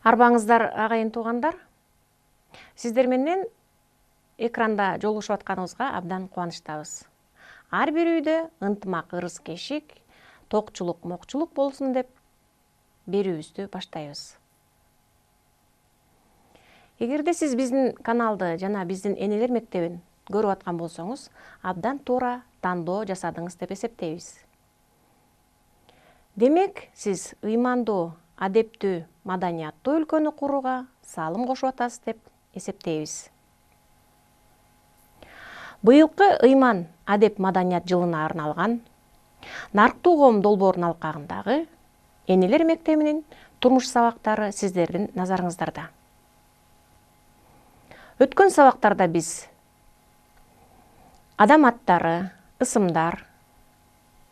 Арбаңыздар, агайын туугандар. Сиздер менен экранда жолугушуп атканыбызга абдан кубанычтабыз. Ар бир үйдө ынтымак, ырыс-кешик, токчулук, мокчулук болсун деп берүүбүздү баштайбыз. Эгерде сиз биздин каналды жана биздин энелер мектебин көрүп аткан болсоңуз, абдан туура тандоо жасадыңыз деп эсептейбиз. Демек, сиз ыймандуу, адептүү, маданияттуу өлкөнү курууга салым кошуп атасыз деп эсептейбиз. Быйылкы ыйман адеп маданият жылына арналган Нарктуу коом долбоорунун алкагындагы энелер мектебинин турмуш сабактары сиздердин назарыңыздарда. Өткөн сабактарда биз адам аттары, ысымдар,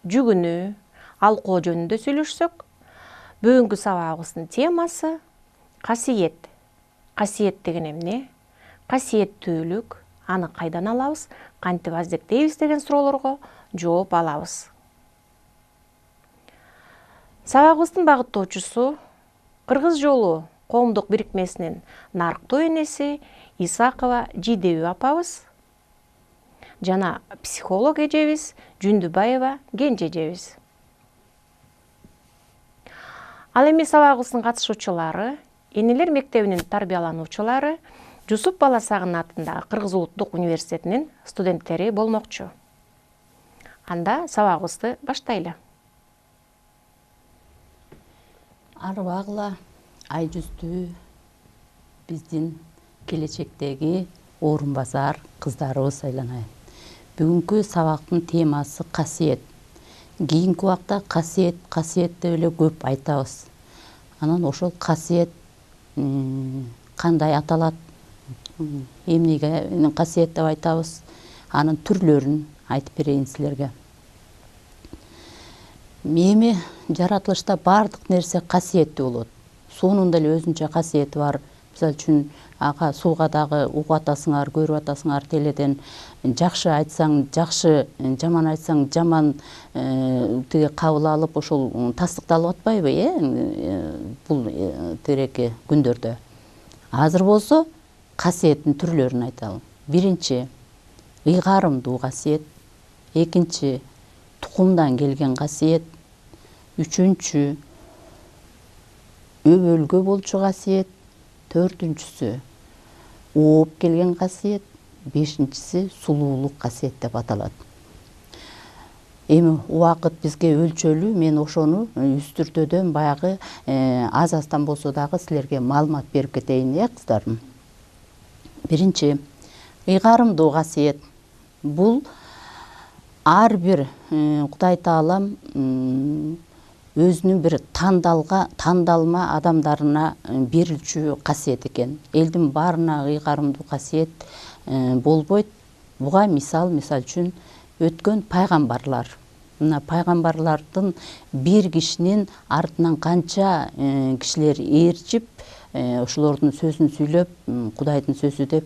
жүгүнүү, алкоо жөнүндө сүйлөшсөк, бүгүнкү сабагыбыздын темасы касиет. Касиет деген эмне? Касиеттүүлүк, аны кайдан алабыз, кантип аздектейбиз деген суроолорго жооп алабыз. Сабагыбыздын багыттоочусу Кыргыз жолу коомдук бирикмесинин нарктуу энеси Исакова Жидебүй апабыз жана психолог эжебиз Жүндүбаева Кенже эжебиз. Ал эми сабагыбыздын катышуучулары, энелер мектебинин тарбиялануучулары Жусуп Баласагын атындагы Кыргыз улуттук университетинин студенттери болмокчу. Анда сабагыбызды баштайлы. Арбагыла ай жүздүү биздин келечектеги орун басар кыздарыбыз айланайын. Бүгүнкү сабактын темасы касиет. Кийинки убакта касиет деп эле көп айтабыз. Анан ошол касиет кандай аталат, эмнеге касиет деп айтабыз, анын түрлөрүн айтып берейин силерге. Эми жаратылышта бардык нерсе касиеттүү болот. Суунун деле өзүнчө касиети бар. Мисалы үчүн ага сууга дагы угуп атасыңар, көрүп атасыңар теледен. Жакшы айтсаң жакшы, жаман айтсаң жаман тиги кабыл алып ошол тастыкталып атпайбы, бул тиреки күндөрдө. Азыр болсо касиеттин түрлөрүн айталы. Биринчи ыйгарымдуу касиет, экинчи тукумдан келген касиет, үчүнчү өбөлгө болчу касиет, төртүнчүсү ооп келген касиет, бешинчиси сулуулук касиет деп аталат. Эми убакыт бизге өлчөлүү, мен ошону үстүртөдөн баягы аз-аздан болсо дагы силерге маалымат берип кетейин, кыздарым. Биринчи, ыйгарымдуу касиет. Бул ар бир Кудай Таалам өзүнүн бир тандалма адамдарына берилчү касиет экен. Элдин баарына ыйгарымдуу касиет болбойт. Буга мисал үчүн өткөн пайгамбарлар. Мына пайгамбарлардын бир кишинин артынан канча кишилер ээрчип, ошолордун сөзүн сүйлөп, Кудайдын сөзү деп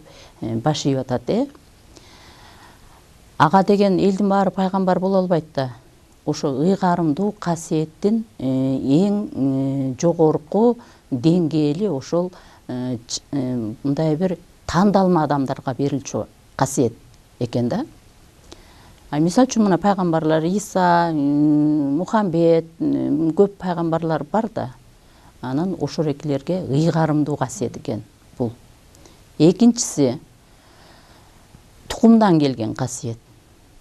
баш ийип атат, Ага деген элдин баары пайгамбар боло албайт да. Ошо ыйгарымдуу касиеттин эң жогорку деңгээли ошол мындай бир тандалма адамдарга берилчү касиет экен да. Мисалы үчүн мына пайгамбарлар Иса, Мухаммед, көп пайгамбарлар бар да. Анан ошол экилерге ыйгарымдуу касиет экен бул. Экинчиси тукумдан келген касиет.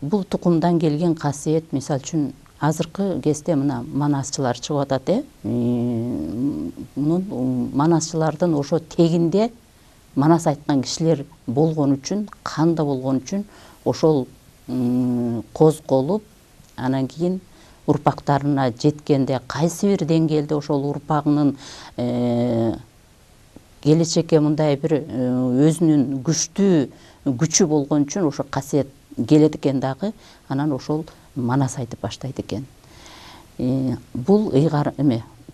Бул тукумдан келген касиет, мисалы үчүн азыркы кезде мына манасчылар чыгып атат, Мунун манасчылардын ошо тегинде манас айткан кишилер болгон үчүн, канда болгон үчүн ошол козголуп, анан кийин урпактарына жеткенде кайсы бир деңгээлде ошол урпагынын келечекке мындай бир өзүнүн күчү болгон үчүн ошо касиет келет экен дагы, анан ошол манас айтып баштайт экен. Бул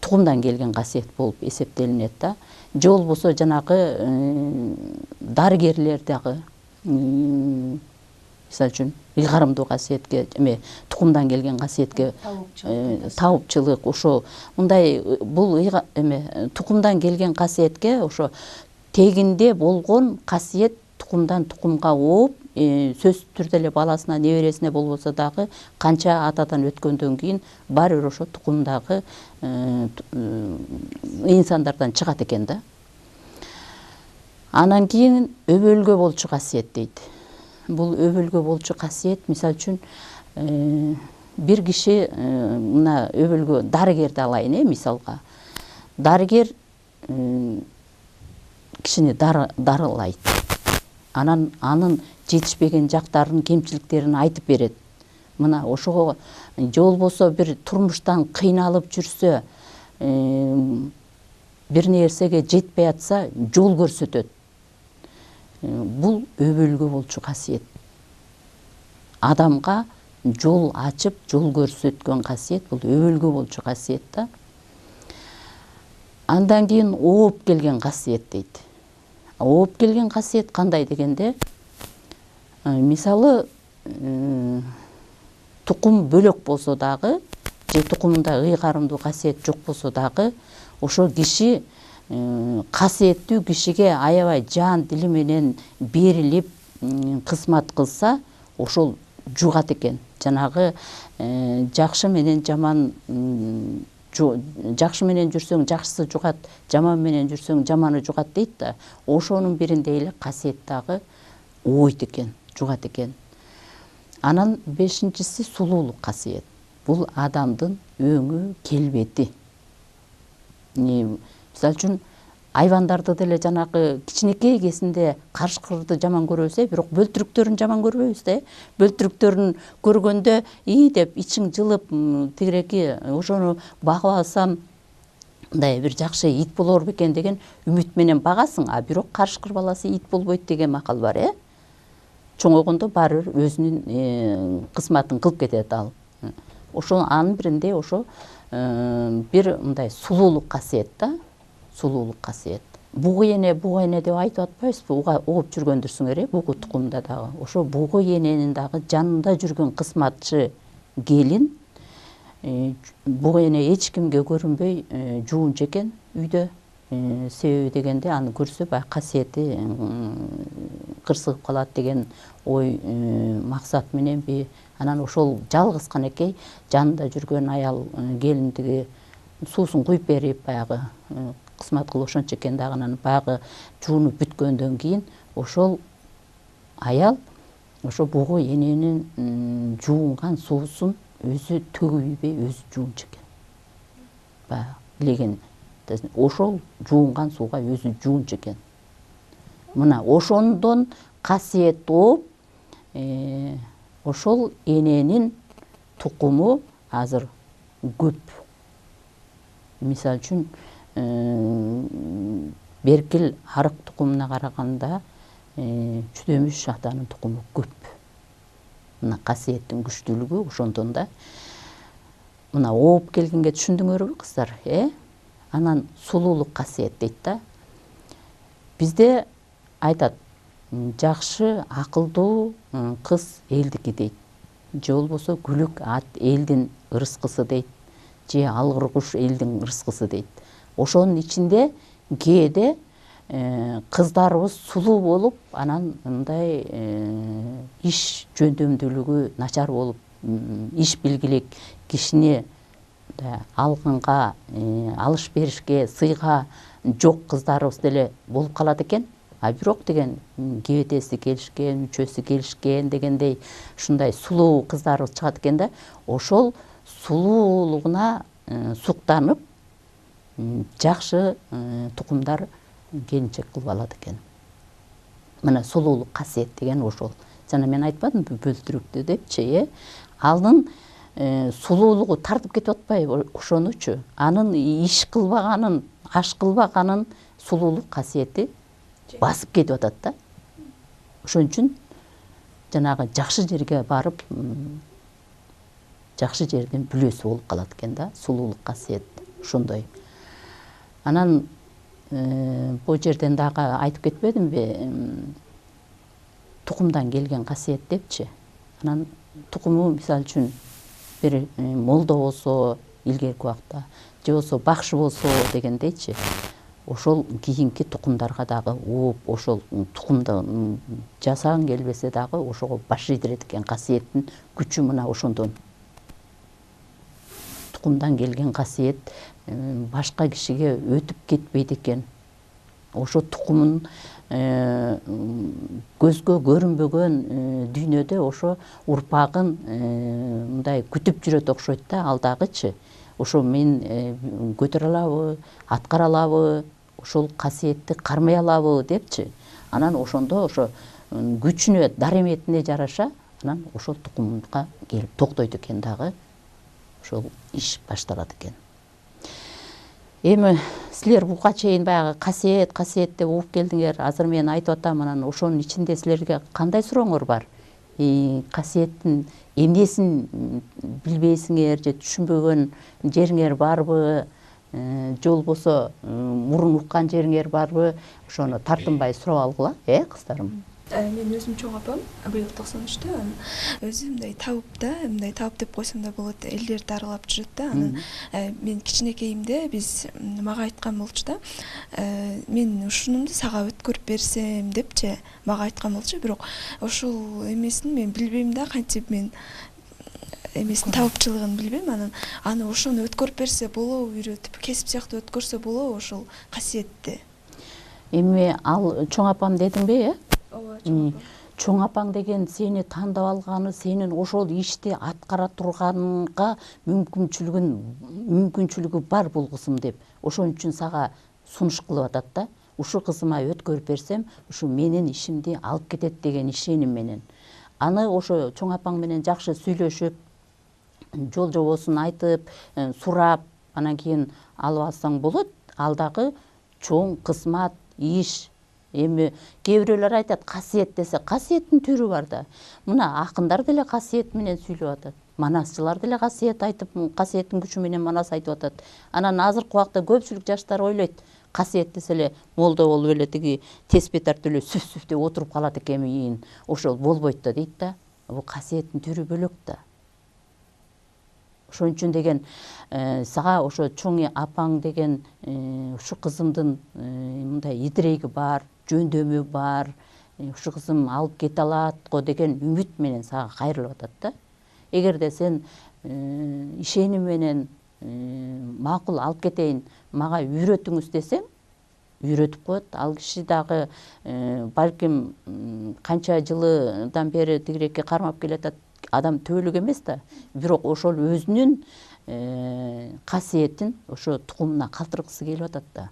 тукумдан келген касиет болуп эсептелинет да. Же болбосо жанагы дарыгерлер дагы мисалы үчүн ыйгарымдуу касиетке эме тукумдан келген касиетке таапчылык ошо мындай бул эме тукумдан келген касиетке ошо тегинде болгон касиет тукумдан тукумга ооп сөзсүз түрдө эле баласына небересине болбосо дагы канча атадан өткөндөн кийин баары бир ошо тукумдагы инсандардан чыгат экен да. Анан кийин өбөлгө болчу касиет дейт. Бул өбөлгө болчу касиет мисалы үчүн бир киши мына өбөлгө дарыгерди алайын мисалга. Дарыгер кишини дарылайт. Анан анын жетишпеген жактарын, кемчиликтерин айтып берет. Мына ошого же болбосо бир турмуштан кыйналып жүрсө, бир нерсеге жетпей атса, жол көрсөтөт. Бул өбөлгө болчу касиет. Адамга жол ачып, жол көрсөткөн касиет бул өбөлгө болчу касиет да. Андан кийин ооп келген касиет дейт. Ооп келген касиет кандай дегенде, мисалы тукум бөлөк болсо дагы, же тукумда ыйгарымдуу касиет жок болсо дагы, ошо киши касиеттүү кишиге аябай жан дили менен берилип кызмат кылса, ошол жугат экен. Жанагы жакшы менен жаман, жакшы менен жүрсөң жакшысы жугат, жаман менен жүрсөң жаманы жугат дейт да. Ошонун бириндей эле касиет дагы ойт экен, жугат экен. Анан бешинчиси сулуулук касиет. Бул адамдын өңү, келбети. Мисалы үчүн айвандарды деле жанагы кичинекей кезинде карышкырды жаман көрөбүз, бирок бөлтүрүктөрүн жаман көрбөйбүз да. Бөлтүрүктөрүн көргөндө деп ичиң жылып, тигиреки ошону багып алсам мындай бир жакшы ит болор бекен деген үмүт менен багасың, а бирок карышкыр баласы ит болбойт деген макал бар, чоңойгондо баары бир өзүнүн кызматын кылып кетет ал. Ошо анын биринде ошо бир мындай сулуулук касиет да. Сулуулук касиет. Бугу эне деп айтып атпайбызбы? Угуп жүргөндүрсүңөр, бугу тукумда дагы. Ошо бугу эненин дагы жанында жүргөн кызматчы келин, бугу эне эч кимге көрүнбөй жуунчу экен үйдө. Себеби дегенде аны көрсө баягы касиети кырсыгып калат деген ой максат мененби. Анан ошол жалгыз канекей жанында жүргөн аял келиндиги суусун куюп берип баягы кызмат кылып ошончо экен дагы. Анан баягы жуунуп бүткөндөн кийин ошол аял ошо бугу эненин жуунган суусун өзү төгүбөй өзү жуунчу экен. Баягы илеген ошол жуунган сууга өзү жуунчу экен. Мына ошондон касиет ооп, ошол эненин тукуму азыр көп. Мисалы үчүн Беркил арык тукумуна караганда Чүдөмүш атанын тукуму көп. Мына касиеттин күчтүүлүгү ошондон да. Мына ооп келгенге түшүндүңөрбү кыздар, Анан сулуулук касиет дейт да. Бизде айтат, жакшы, акылдуу кыз элдики дейт. Же болбосо күлүк ат элдин ырыскысы дейт. Же алгыр куш элдин ырыскысы дейт. Ошонун ичинде кээде кыздарыбыз сулуу болуп, анан мындай иш жөндөмдүүлүгү начар болуп, иш билгилик, кишини алгынга, алыш беришке, сыйга жок кыздарыбыз деле болуп калат экен. А бирок деген кебетеси келишкен, мүчөсү келишкен дегендей ушундай сулуу кыздарыбыз чыгат экен да. Ошол сулуулугуна суктанып, жакшы тукумдар келинчек кылып алат экен. Мына сулуулук касиет деген ошол. Жана мен айтпадымбы бөлтүрүктү депчи, анын сулуулугу тартып кетип атпайбы ошонучу. Анын иш кылбаганын, аш кылбаганын сулуулук касиети басып кетип атат да. Ошон үчүн жанагы жакшы жерге барып, жакшы жердин бүлөсү болуп калат экен да, сулуулук касиет ошондой. Анан бул жерден дагы айтып кетпедимби, тукумдан келген касиет депчи. Анан тукуму мисалы үчүн бир молдо болсо илгерки убакта же болсо бакшы болсо дегендейчи, ошол кийинки тукумдарга дагы ууп, ошол тукумду жасагың келбесе дагы ошого баш ийдирет экен. Касиеттин күчү мына ошондон. Тукумдан келген касиет башка кишиге өтүп кетпейт экен. Ошо тукумун көзгө көрүнбөгөн дүйнөдө ошо урпагын мындай күтүп жүрөт окшойт да, ал дагычы. Ошо мен көтөрө алабы, аткара алабы, ошол касиетти кармай алабы депчи. Анан ошондо ошо күчүнө, дареметине жараша анан ошол тукумга келип токтойт экен дагы. Ошол иш башталат экен. Эми силер буга чейин баягы касиет деп угуп келдиңер. Азыр мен айтып атам, анан ошонун ичинде силерге кандай сурооңор бар? Касиеттин эмнесин билбейсиңер же түшүнбөгөн жериңер барбы? Же болбосо мурун уккан жериңер барбы? Ошону тартынбай сурап алгыла, кыздарым. Мен өзүм чоң апам быйыл 93-тө, өзү мындай табып деп койсом да болот, элдерди аралап жүрөт да. Анан мен кичинекейимде биз мага айткан болчу да, мен ушунумду сага өткөрүп берсем депчи мага айткан болчу, бирок ошол эмесин мен билбейм да, кантип мен эмесин табыпчылыгын билбейм. Анан аны ошону өткөрүп берсе болобу, үйрөтүп, кесип сыяктуу өткөрсө болобу ошол касиетти. Эми ал чоң апам дедиңби, Ооба, чоң апаң деген сени тандап алганы, сенин ошол ишти аткара турганга мүмкүнчүлүгү бар бул кызым деп. Ошон үчүн сага сунуш кылып атат да. Ушу кызыма өткөрүп берсем, ушу менин ишимди алып кетет деген ишеним менен. Аны ошо чоң апаң менен жакшы сүйлөшүп, жол жобосун айтып, сурап, анан кийин алып алсаң болот. Ал дагы чоң кызмат, иш. Эми кээ бирөөлөр айтат, касиет десе, касиеттин түрү бар да. Мына акындар деле касиет менен сүйлөп атат. Манасчылар деле касиет айтып, касиеттин күчү менен манас айтып атат. Анан азыркы убакта көпчүлүк жаштар ойлойт, касиет десе эле молдо болуп эле тиги теспи тартып эле сүф деп отуруп калат экенмин. Ошол болбойт да дейт да. Бул касиеттин түрү бөлөк да. Ошон үчүн деген сага ошо чоң апаң деген ушу кызымдын мындай идиреги бар, жөндөмү бар, ушу кызым алып кете алат го деген үмүт менен сага кайрылып атат да. Эгерде сен ишеним менен макул алып кетейин, мага үйрөтүңүз десең, үйрөтүп коет. Ал киши дагы балким канча жылдан бери тигирекке кармап келатат, адам төөлүк эмес да, бирок ошол өзүнүн касиетин ошо тукумуна калтыргысы келип атат да.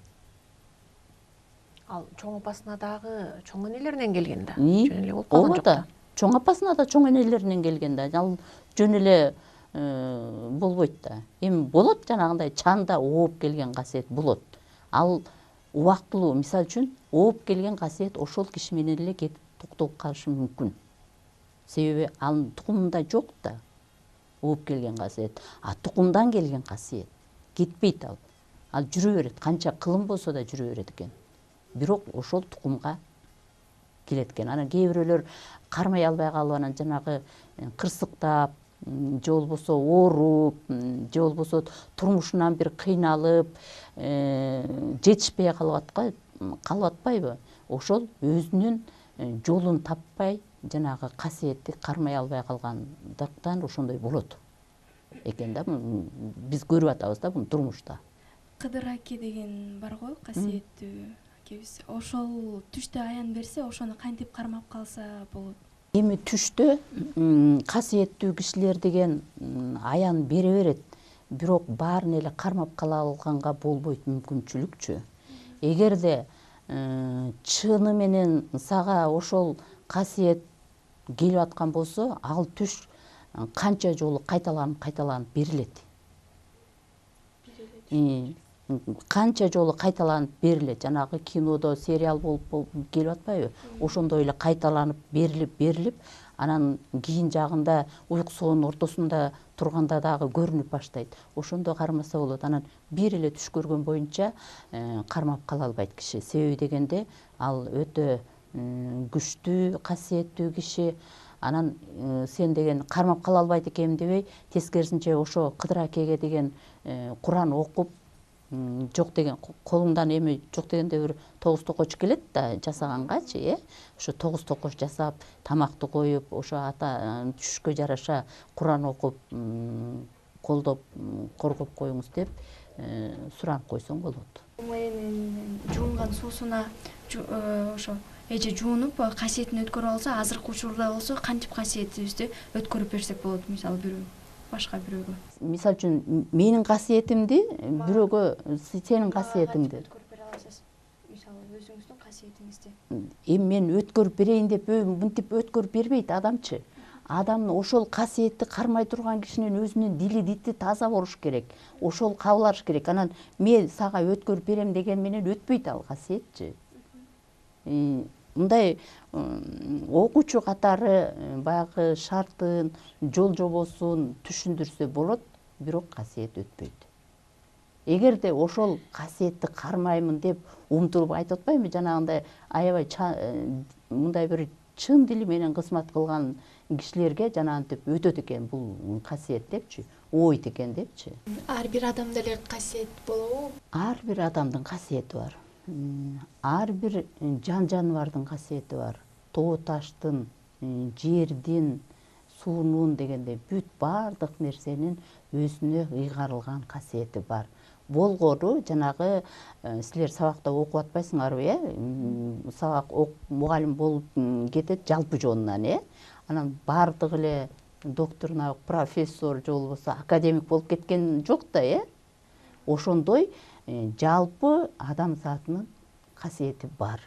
Ал чоң апасына дагы чоң энелеринен келген да. Жөн эле болуп калган жок да. Чоң апасына да чоң энелеринен келген да. Ал жөн эле болбойт да. Эми болот жанагындай чанда ооп келген касиет болот. Ал убактылуу, мисалы үчүн ооп келген касиет ошол киши менен эле кетип токтолуп калышы мүмкүн. Себеби ал тукумунда жок да. Ооп келген касиет. А тукумдан келген касиет кетпейт ал. Ал жүрө берет, канча кылым болсо да жүрө берет экен. Бирок ошол тукумга келет экен. Анан кээ бирөөлөр кармай албай калып, анан жанагы кырсыктап, же болбосо ооруп, же болбосо турмушунан бир кыйналып, жетишпей калып атпайбы? Ошол өзүнүн жолун таппай, жанагы касиетти кармай албай калгандыктан ошондой болот экен да. Биз көрүп атабыз да буну турмушта. Кыдыр аке деген бар го, касиеттүү акебиз. Ошол түштө аян берсе, ошону кантип кармап калса болот? Эми түштө касиеттүү кишилер деген аян бере берет, бирок баарын эле кармап кала алганга болбойт мүмкүнчүлүкчү. Эгерде чыны менен сага ошол касиет келип аткан болсо, ал түш канча жолу кайталанып берилет. Канча жолу кайталанып берилет. Жанагы кинодо сериал болуп келип атпайбы? Ошондой эле кайталанып берилип, анан кийин жагында уйкусунун ортосунда турганда дагы көрүнүп баштайт. Ошондо кармаса болот. Анан бир эле түш көргөн боюнча кармап кала албайт киши. Себеби дегенде ал өтө күчтүү, касиеттүү киши. Анан сен деген кармап кала албайт экенмин дебей, тескерисинче ошо Кыдыр акеге деген Куран окуп, жок деген колуңдан эми жок дегенде бир 9 токоч келет да жасагангачы, ошо 9 токоч жасап, тамакты коюп, ошо ата түшкө жараша Куран окуп, колдоп, коргоп коюңуз деп суранып койсоң болот. Жуунган суусуна ошо эже жуунуп касиетин өткөрүп алса, азыркы учурда болсо кантип касиетибизди өткөрүп берсек болот, мисалы бирөө башка бирөөгө. Мисалы үчүн менин касиетимди бирөөгө сенин касиетиңди Өткөрүп бере аласыз. Мисалы өзүңүздүн касиетиңизди. эми мен өткөрүп берейин деп мынтип өткөрүп бербейт адамчы. Адам ошол касиетти кармай турган кишинин өзүнүн дили дити таза болуш керек. Ошол кабыл алыш керек. Анан мен сага өткөрүп берем деген менен өтпөйт ал касиетчи. Мындай окуучу катары баягы шартын, жол жобосун түшүндүрсө болот, бирок касиет өтпөйт. Эгерде ошол касиетти кармаймын деп умтулуп айтып атпайбы, жанагындай аябай мындай бир чын дили менен кызмат кылган кишилерге жанагынтип өтөт экен бул касиет депчи, ойт экен депчи. Ар бир адамда эле касиет болобу? Ар бир адамдын касиети бар. Ар бир жан жаныбардын касиети бар. Тоо таштын, жердин, суунун дегенде бүт баардык нерсенин өзүнө ыйгарылган касиети бар. Болгору жанагы силер сабакта окуп атпайсыңарбы, сабак мугалим болуп кетет жалпы жонунан, анан баардыгы эле доктор, профессор же болбосо академик болуп кеткен жок да, ошондой жалпы адам затынын касиети бар.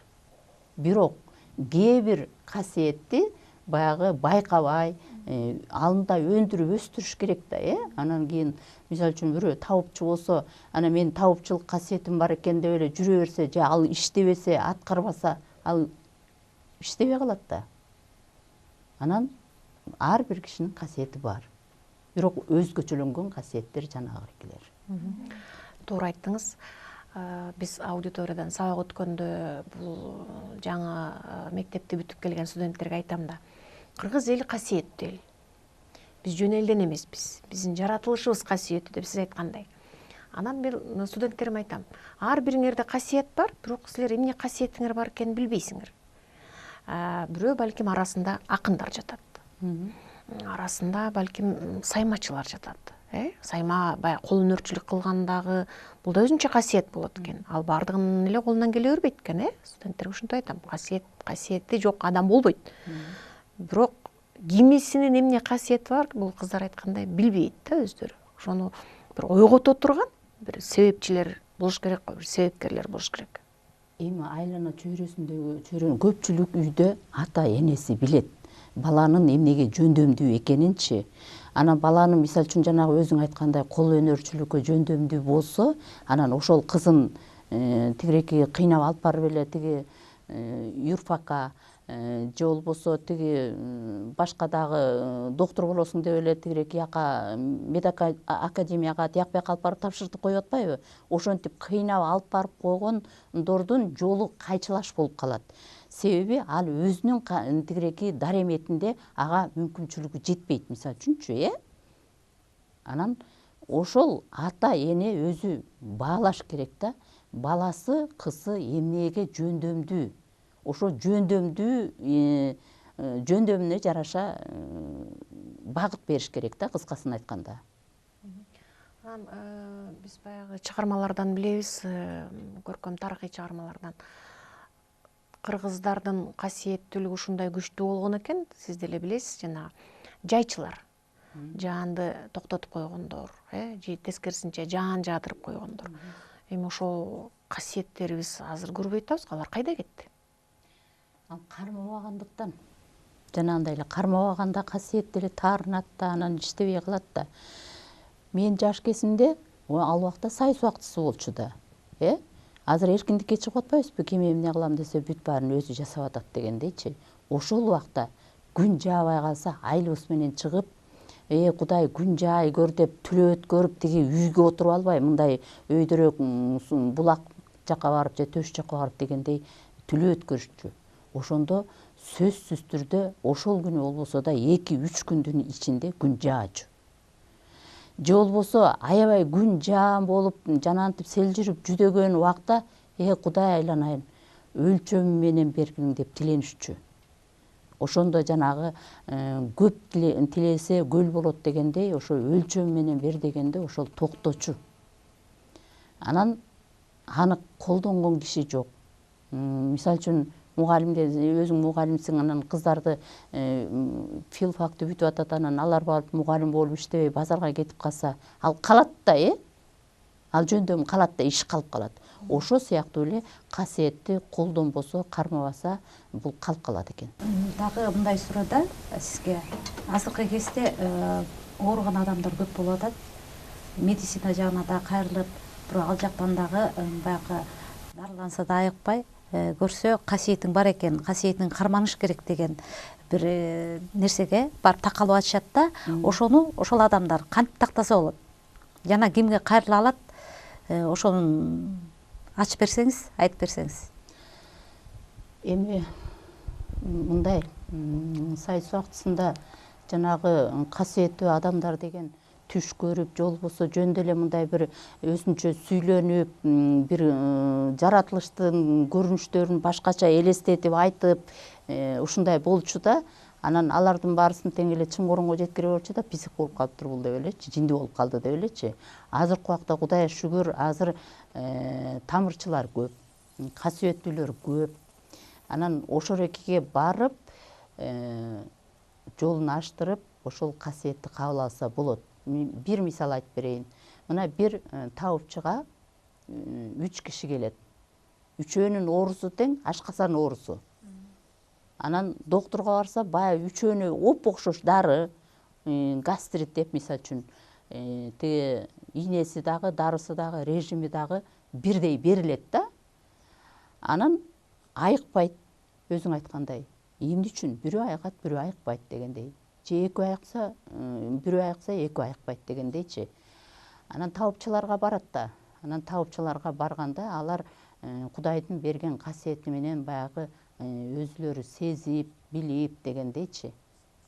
Бирок кээ бир касиетти баягы байкабай, алында өндүрүп өстүрүш керек да, Анан кийин мисалы үчүн бирөө табыпчу болсо, анан менин табыпчылык касиетим бар экен деп эле жүрө берсе, же ал иштебесе, аткарбаса, ал иштебей калат да. Анан ар бир кишинин касиети бар. Бирок өзгөчөлөнгөн касиеттер жанагылар. Туура айттыңыз. Биз аудиториядан сабак өткөндө бул жаңы мектепти бүтүп келген студенттерге айтам да. Кыргыз эли касиеттүү эл. Биз жөн элден эмеспиз. Биздин жаратылышыбыз касиеттүү деп сиз айткандай. Анан мен студенттериме айтам, ар бириңерде касиет бар, бирок силер эмне касиетиңер бар экенин билбейсиңер. Бирөө балким арасында акындар жатат. Арасында балким саймачылар жатат. Сайма баягы кол өнөрчүлүк кылгандагы бул да өзүнчө касиет болот экен. Ал баардыгынын эле колунан келе бербейт экен, Студенттерге ушинтип айтам. Касиети жок адам болбойт. Бирок кимисинин эмне касиети бар, бул кыздар айткандай билбейт да өздөрү. Ошону бир ойгото турган бир себепчилер болуш керек, бир себепкерлер болуш керек. Эми айлана чөйрөсүндөгү чөйрөнүн көпчүлүк үйдө ата энеси билет баланын эмнеге жөндөмдүү экенинчи. Анан баланын мисалы үчүн жанагы өзүң айткандай кол өнөрчүлүккө жөндөмдүү болсо, анан ошол кызын тигиреки кыйнап алып барып эле тиги юрфакка же болбосо тиги башка дагы доктор болосуң деп эле тигиреки жака медакадемияга тиякпай алып барып тапшыртып коюп атпайбы? Ошентип кыйнап алып барып койгондордун жолу кайчылаш болуп калат. Себеби ал өзүнүн тигиреки дареметинде ага мүмкүнчүлүгү жетпейт, мисалы үчүнчү, Анан ошол ата эне өзү баалаш керек да, баласы, кызы эмнеге жөндөмдүү. Ошо жөндөмүнө жараша багыт бериш керек да, кыскасын айтканда. Биз баягы чыгармалардан билебиз, көркөм тарыхый чыгармалардан. Кыргыздардын касиеттүүлүгү ушундай күчтүү болгон экен, сиз деле билесиз, жана жайчылар. Жаанды токтотуп койгондор, же тескерисинче жаан жаадырып койгондор. Эми ошол касиеттерибиз азыр көрбөй атабыз, алар кайда кетти? Ал кармабагандыктан. Жанагындай эле кармабаганда касиет деле таарынат да, анан иштебей калат да. Мен жаш кезимде ал убакта сайыс убактысы болчу да. Азыр эркиндикке чыгып атпайбызбы? Ким эмне кылам десе бүт баарын өзү жасап атат дегендейчи. Ошол убакта күн жаабай калса айлыбыз менен чыгып, Кудай күн жаай көр деп түлөө өткөрүп тиги үйгө отуруп албай, мындай өйдөрөк булак жака барып же төш жака барып дегендей түлөө өткөрүшчү. Ошондо сөзсүз түрдө ошол күнү болбосо да 2-3 күндүн ичинде күн жаачу. Же болбосо аябай күн жаан болуп жанантип сел жүрүп жүдөгөн убакта Кудай айланайын өлчөмү менен бергиң деп тиленишчү. Ошондо жанагы көп тилесе көл болот дегендей, ошо өлчөмү менен бер дегенде ошол токточу. Анан аны колдонгон киши жок. Мисалы үчүн мугалимде өзүң мугалимсиң, анан кыздарды филфакты бүтүп атат, анан алар барып мугалим болуп иштебей базарга кетип калса, ал калат да, ал жөндөмү калат да, иш калып калат. Ошо сыяктуу эле касиетти колдонбосо, кармабаса, бул калып калат экен. Дагы мындай суроо да сизге. Азыркы кезде ооруган адамдар көп болуп атат. Медицина жагына да кайрылып, бирок ал жактан дагы баягы дарыланса да айыкпай, көрсө касиетиң бар экен, касиетиң карманыш керек деген бир нерсеге барып такалып атышат да, ошону ошол адамдар кантип тактаса болот? Жана кимге кайрыла алат? Ошону ачып берсеңиз, айтып берсеңиз. Эми мындай, сайыс убактысында жанагы касиеттүү адамдар деген түш көрүп, же болбосо жөн деле мындай бир өзүнчө сүйлөнүп, бир жаратылыштын көрүнүштөрүн башкача элестетип айтып, ушундай болчу да, анан алардын баарысын тең эле чын корунго жеткире болчу да, псих болуп калыптыр бул деп элечи, жинди болуп калды деп элечи. Азыркы убакта Кудайга шүгүр, азыр тамырчылар көп, касиеттүүлөр көп. Анан ошол экиге барып, жолун аштырып, ошол касиетти кабыл алса болот. Бир мисал айтып берейин. Мына бир табыпчыга 3 киши келет. Үчөөнүн оорусу тең ашкасан оорусу. Анан доктурга барса, баягы үчөөнө оп-окшош дары, гастрит деп, мисалы үчүн, тиги ийнеси дагы, дарысы дагы, режими дагы бирдей берилет да. Анан айыкпайт, өзүң айткандай. Эмне үчүн? Бирөө айыгат, бирөө айыкпайт дегендей. Же экөө айыкса, бирөө айыкса, экөө айыкпайт дегендейчи. Анан табыпчыларга барат да. Анан табыпчыларга барганда алар Кудайдын берген касиети менен баягы өзүлөрү сезип, билип дегендейчи.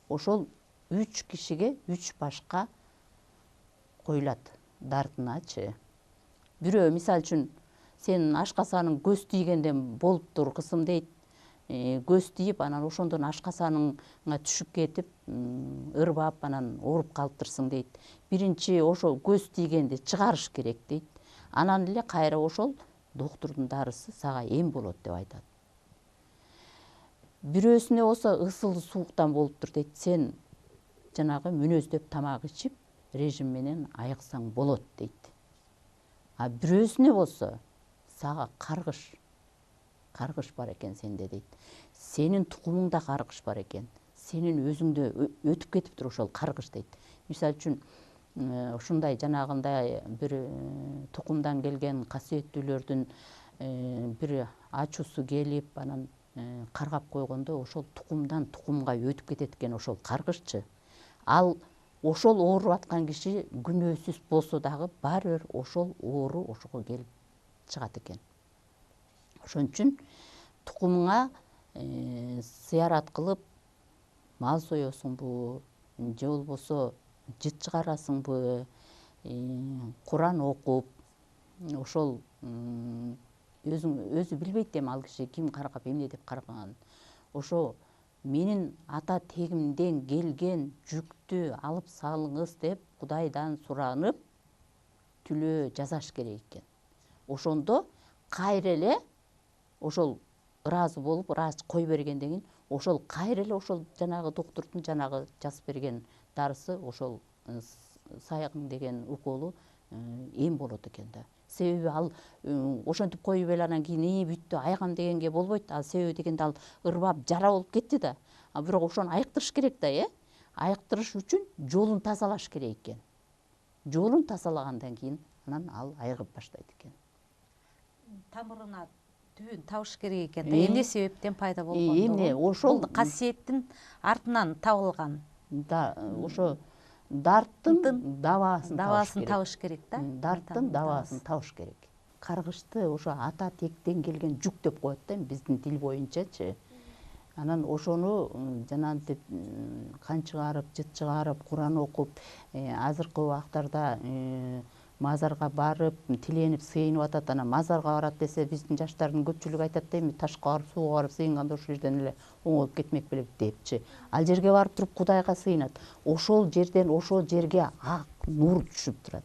Ошол 3 кишиге 3 башка коюлат дартыначы. Бирөө мисалы үчүн сенин ашкасаның көз тийгенден болуптур кызым дейт. Көз тийип, анан ошондон ашкасаныңа түшүп кетип, ырбап, анан ооруп калыптырсың дейт. Биринчи ошо көз тийгенди чыгарыш керек дейт. Анан эле кайра ошол доктурдун дарысы сага эм болот деп айтат. Бирөөсүнө болсо ысыл сууктан болуптур дейт. Сен жанагы мүнөздөп тамак ичип, режим менен айыксаң болот дейт. А бирөөсүнө болсо сага каргыш бар экен сенде дейт. Сенин тукумуңда каргыш бар экен. Сенин өзүңдө өтүп кетиптир ошол каргыш дейт. Мисалы үчүн ушундай жанагындай бир тукумдан келген касиеттүүлөрдүн бир ачуусу келип, анан каргап койгондо ошол тукумдан тукумга өтүп кетет экен ошол каргышчы. Ал ошол ооруп аткан киши күнөөсүз болсо дагы баары бир ошол оору ошого келип чыгат экен. Ошон үчүн тукумуңа зыярат кылып мал соесуңбу, же болбосо жыт чыгарасыңбы, Куран окуп, ошол өзү билбейт эми ал киши ким каргап, эмне деп каргаганын. Ошо менин ата тегимден келген жүктү алып салыңыз деп Кудайдан суранып түлөө жазаш керек экен. Ошондо кайра эле ошол ыраазы болуп, ыраазы кой бергенден кийин ошол кайра эле ошол жанагы доктурдун жанагы жазып берген дарысы ошол сайгың деген уколу эм болот экен да. Себеби ал ошентип коюп эле анан кийин бүттү айыгам дегенге болбойт. Ал себеби дегенде ал ырбап жара болуп кетти да. А бирок ошону айыктырыш керек да, айыктырыш үчүн жолун тазалаш керек экен. Жолун тазалагандан кийин анан ал айыгып баштайт экен. Тамырына түбүн табыш керек экен. Эмне себептен пайда болгондугу? Эмне ошол касиеттин артынан табылган. Да, ошо дарттын давасын табыш керек да. Дарттын давасын табыш керек. Каргышты ошо ата тектен келген жүк деп коет да, биздин тил боюнчачы. Анан ошону жанагынтип кан чыгарып, жыт чыгарып, Куран окуп, азыркы убактарда мазарга барып, тиленип, сыйынып атат. Анан мазарга барат десе, биздин жаштардын көпчүлүгү айтат да, эми ташка барып, сууга барып сыйынганда ошол жерден эле оңолуп кетмек белек депчи. Ал жерге барып туруп Кудайга сыйынат. Ошол жерден ошол жерге ак нур түшүп турат.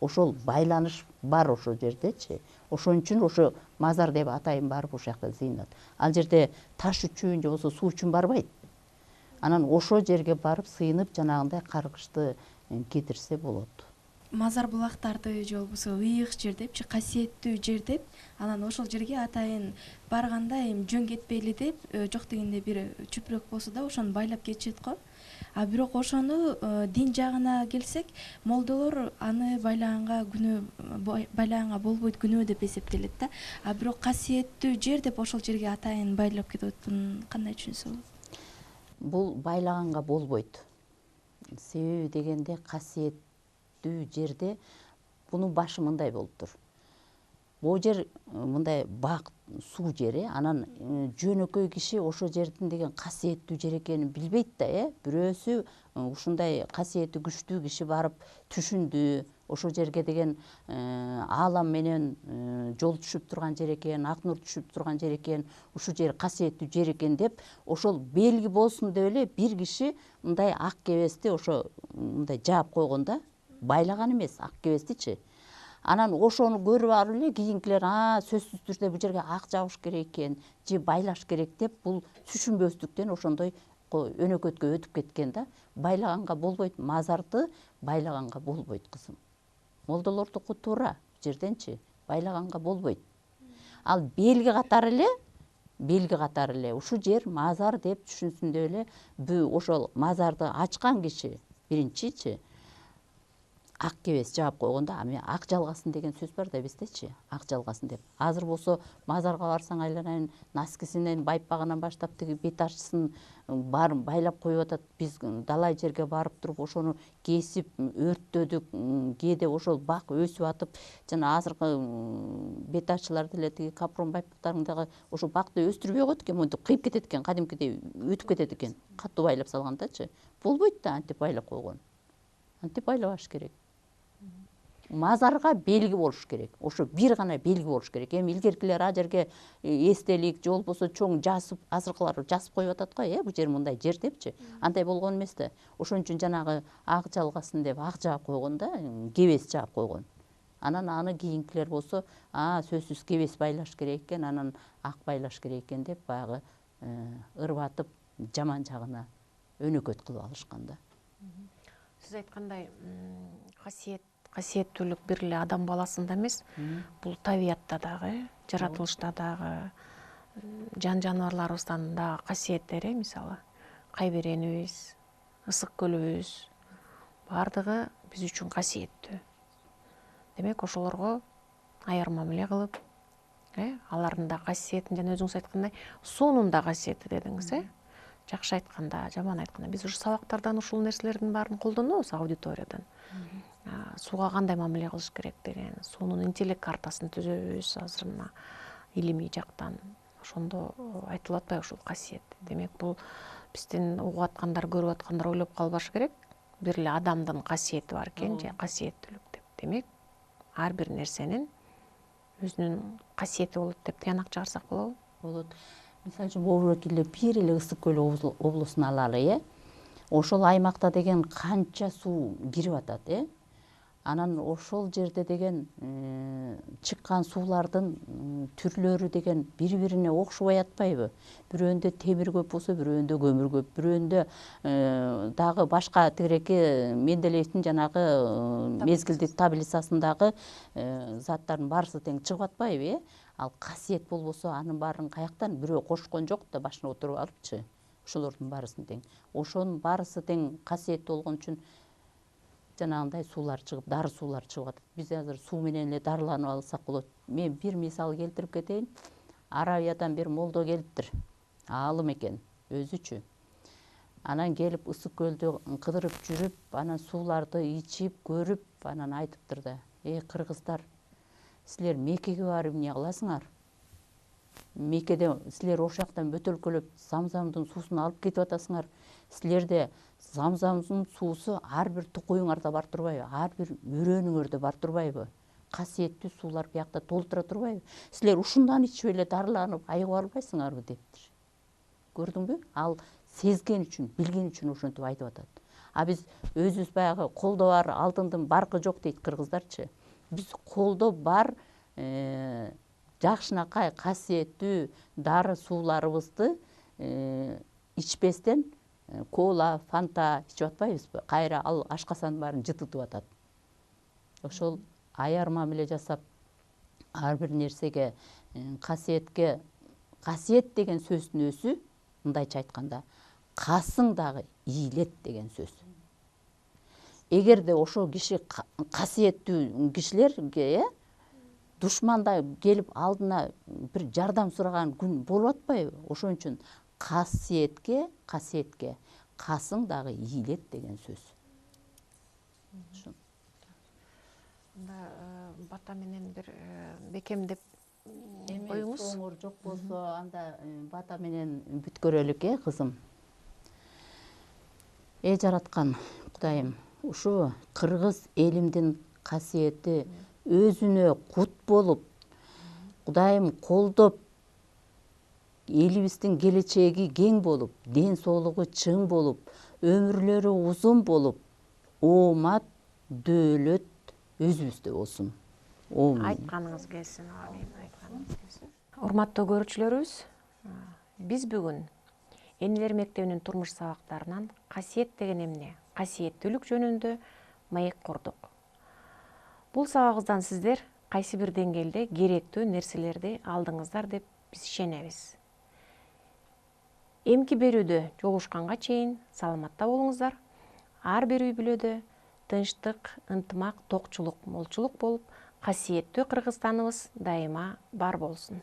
Ошол байланыш бар ошол жердечи. Ошон үчүн ошо мазар деп атайын барып ошол жакта сыйынат. Ал жерде таш үчүн же болбосо суу үчүн барбайт. Анан ошол жерге барып сыйынып, жанагындай каргышты кетирсе болот. Мазар булактарды же болбосо ыйык жер депчи, касиеттүү жер деп, анан ошол жерге атайын барганда эми жөн кетпейли деп, жок дегенде бир чүпүрөк болсо да ошону байлап кетишет го. А бирок ошону дин жагына келсек, молдолор аны байлаганга болбойт, күнөө деп эсептелет да. А бирок касиеттүү жер деп ошол жерге атайын байлап кетип атпын, кандай түшүнсө болот? Бул байлаганга болбойт. Себеби дегенде касиеттүү жерде бунун башы мындай болуптур. Бул жер мындай бак суу жери, анан жөнөкөй киши ошол жердин деген касиеттүү жер экенин билбейт да, бирөөсү ушундай касиети күчтүү киши барып түшүндү, ошол жерге деген аалам менен жол түшүп турган жер экен, ак нур түшүп турган жер экен, ушул жер касиеттүү жер экен деп, ошол белги болсун деп эле бир киши мындай ак кебести ошо мындай жаап койгон да, байлаган эмес, ак кебестичи. Анан ошону көрүп алып эле кийинкилер сөзсүз түрдө бул жерге ак жабыш керек экен, же байлаш керек деп бул түшүнбөстүктөн ошондой өнөкөткө өтүп кеткен да. Байлаганга болбойт, мазарды байлаганга болбойт кызым. Молдолордуку туура бул жерденчи, байлаганга болбойт. Ал белги катары эле ушул жер мазар деп түшүнсүн деп эле ошол мазарды ачкан киши биринчичи ак кебес жаап койгондо, ак жалгасын деген сөз бар да биздечи, ак жалгасын деп. Азыр болсо мазарга барсаң айланайын носкисинен, байпагынан баштап тиги бет ачысын баарын байлап коюп атат. Биз далай жерге барып туруп ошону кесип, өрттөдүк, кээде ошол бак өсүп атып, жана азыркы бет ачылар деле тиги капрон байпактарын дагы ошол бакты өстүрбөй коет экен, монтип кыйып кетет экен, кадимкидей өтүп кетет экен, катуу байлап салгандачы. Болбойт да антип байлап койгон. Антип байлабаш керек. Мазарга белги болуш керек. Ошо бир гана белги болуш керек. Эми илгеркилер а жерге эстелик же болбосо чоң жазып, азыркылар жазып коюп атат го, бул жер мындай жер депчи. Андай болгон эмес да. Ошон үчүн жанагы ак жалгасын деп ак жаап койгон да, кебес жаап койгон. Анан аны кийинкилер болсо, сөзсүз кебес байлаш керек экен, анан ак байлаш керек экен деп баягы ырбатып жаман жагына өнөкөт кылып алышкан да. Сиз айткандай касиеттүүлүк бир эле адам баласында эмес, бул табиятта дагы, жаратылышта дагы, жан жаныбарларыбыздын да касиеттери, мисалы кайберенибиз, ысык көлүбүз баардыгы биз үчүн касиеттүү. Демек ошолорго аяр мамиле кылып, алардын да касиетин, жана өзүңүз айткандай, суунун да касиети дедиңиз, жакшы айтканда, жаман айтканда, биз ушу сабактардан ушул нерселердин баарын колдонобуз аудиториядан. Сууга кандай мамиле кылыш керек деген, суунун интеллект картасын түзөбүз азыр мына илимий жактан. Ошондо айтылып атпайбы ушул касиет. Демек бул биздин угуп аткандар, көрүп аткандар ойлоп калбашы керек. Бир эле адамдын касиети бар экен, же касиеттүүлүк деп. Демек ар бир нерсенин өзүнүн касиети болот деп тыянак чыгарсак болобу? Болот. Мисалы үчүн могу эле бир эле Ысык көл облусун алалы, ошол аймакта деген канча суу кирип атат, Анан ошол жерде деген чыккан суулардын түрлөрү деген бири-бирине окшобой атпайбы? Бирөөндө темир көп болсо, бирөөндө көмүр көп, бирөөндө дагы башка тигиреки Менделеевдин жанагы мезгилдик таблицасындагы заттардын баарысы тең чыгып атпайбы, Ал касиет болбосо анын баарын каяктан бирөө кошкон жок да башына отуруп алыпчы. Ошолордун баарысын тең. Ошонун баарысы тең касиеттүү болгон үчүн жанагындай суулар чыгып, дары суулар чыгып атат. Биз азыр суу менен эле дарыланып алсак болот. Мен бир мисал келтирип кетейин. Арабиядан бир молдо келиптир. Аалым экен, өзүчү. Анан келип Ысык көлдү кыдырып жүрүп, анан сууларды ичип, көрүп, анан айтыптыр да: кыргыздар, силер Меккеге барып эмне кыласыңар? Мекеде силер ошол жактан бөтөлкөлөп замзамдын суусун алып кетип атасыңар. Силерде замзамдын суусу ар бир тукуюңарда бар турбайбы? Ар бир өрөөнүңөрдө бар турбайбы? Касиеттүү суулар биякта толтура турбайбы? Силер ушундан ичип эле дарыланып айыгып албайсыңарбы дептир. Көрдүңбү? Ал сезген үчүн, билген үчүн ошентип айтып атат. А биз өзүбүз баягы колдо бар алтындын баркы жок дейт кыргыздарчы. Биз колдо бар жакшынакай касиеттүү дары сууларыбызды ичпестен кола, фанта ичип атпайбызбы? Кайра ал ашкасанын баарын жытытып атат. Ошол аяр мамиле жасап, ар бир нерсеге касиетке, касиет деген сөздүн өзү мындайча айтканда касың дагы ийилет деген сөз. Эгерде ошол киши касиеттүү кишилерге душманда келип алдына бир жардам сураган күн болуп атпайбы? Ошон үчүн касиетке касың дагы ийилет деген сөз. Бата менен бир бекемдеп коюңуз. Соңур жок болсо анда бата менен бүткөрөлүк, кызым. Жараткан Кудайым, ушу кыргыз элимдин касиети өзүнө кут болуп, Кудайым колдоп, элибиздин келечеги кең болуп, ден соолугу чың болуп, өмүрлөрү узун болуп, оомат, дөөлөт өзүбүздө болсун. Айтканыңыз келсин, амин, айтканыңыз келсин. Урматтуу көрүүчүлөрүбүз, биз бүгүн Энелер мектебинин турмуш сабактарынан касиет деген эмне, касиеттүүлүк жөнүндө маек курдук. Бул сабагыбыздан сиздер кайсы бир деңгээлде керектүү нерселерди алдыңыздар деп биз ишенебиз. Эмки берүүдө жолугушканга чейин саламатта болуңуздар. Ар бир үй бүлөдө тынчтык, ынтымак, токчулук, молчулук болуп, касиеттүү Кыргызстаныбыз дайыма бар болсун.